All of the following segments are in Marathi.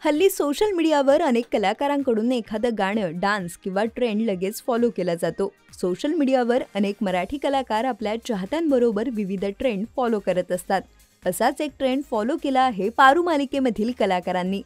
हल्ली सोशल मीडियावर अनेक कलाकारांकडून एखादं गाणं, डान्स किंवा ट्रेंड लगेच फॉलो केला जातो. सोशल मीडियावर अनेक मराठी कलाकार आपल्या चाहत्यांबरोबर विविध ट्रेंड फॉलो करत असतात. असाच एक ट्रेंड फॉलो केला आहे पारू मालिकेमधील कलाकारांनी.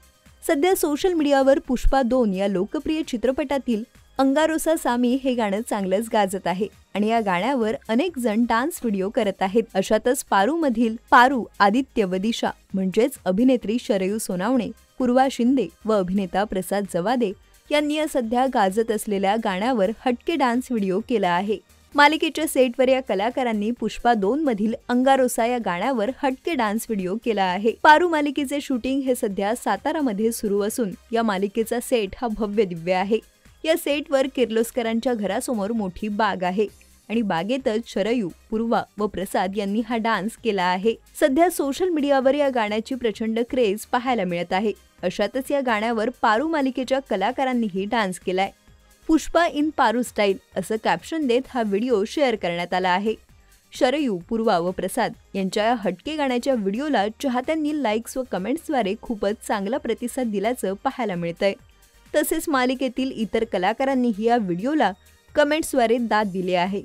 सध्या सोशल मीडियावर पुष्पा 2 या लोकप्रिय चित्रपटातील अंगारोसा सामी हे गाणं चांगलंच गाजत आहे आणि या गाण्यावर अनेक जण डान्स व्हिडिओ करत आहेत. अशातच पारूमधील पारू, आदित्य व दिशा म्हणजेच अभिनेत्री शरयू सोनावणे, पूर्वा शिंदे व अभिनेता प्रसाद जवादे यांनी या सध्या गाजत असलेल्या गाण्यावर हटके डान्स व्हिडिओ केला आहे. मालिकेच्या सेटवर या कलाकारांनी पुष्पा 2 मधील अंगारोसा या गाण्यावर हटके डान्स व्हिडिओ केला आहे. पारू मालिकेचे शूटिंग हे सध्या सातारामध्ये सुरू असून या मालिकेचा सेट हा भव्य दिव्य आहे. या सेटवर किर्लोस्करांच्या घरासमोर मोठी बाग आहे आणि बागेतच शरयू, पूर्वा व प्रसाद यांनी हा डान्स केला आहे. सध्या सोशल मीडियावर या गाण्याची प्रचंड क्रेज पाहायला मिळत आहे. अशातच या गाण्यावर पारू मालिकेच्या कलाकारांनीही डान्स केलाय. पुष्पा इन पारू स्टाईल असं कॅप्शन देत हा व्हिडिओ शेअर करण्यात आला आहे. शरयू, पूर्वा व प्रसाद यांच्या या हटके गाण्याच्या व्हिडिओला चाहत्यांनी लाईक्स व कमेंट्सद्वारे खूपच चांगला प्रतिसाद दिल्याचं पाहायला मिळतंय. तसेच मालिकेतील इतर कलाकारांनीही या व्हिडिओला कमेंट्सद्वारे दाद दिली आहे.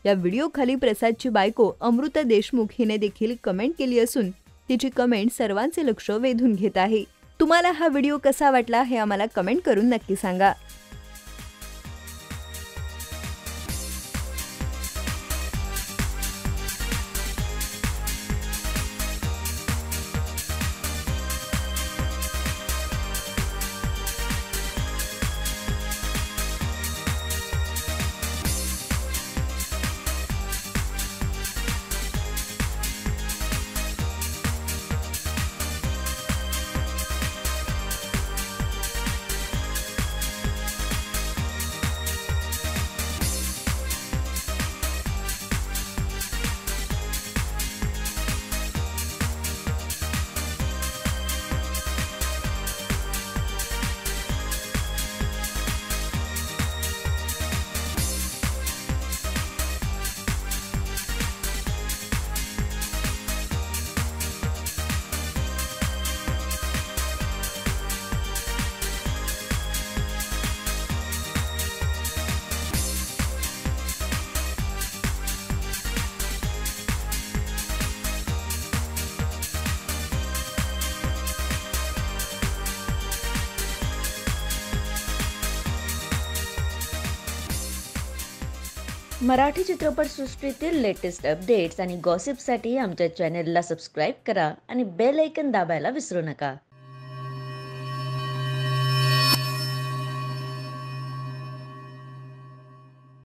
या व्हिडिओखाली प्रसादची बायको अमृता देशमुख हिने देखील कमेंट केली असून तिची कमेंट सर्वांचे लक्ष वेधून घेत आहे. तुम्हाला हा व्हिडिओ कसा वाटला हे आम्हाला कमेंट करून नक्की सांगा. मराठी चित्रपटसृष्टीतील लेटेस्ट अपडेट्स आणि गॉसिपसाठी आमच्या चॅनेलला सबस्क्राईब करा आणि बेल आयकॉन दाबायला विसरू नका.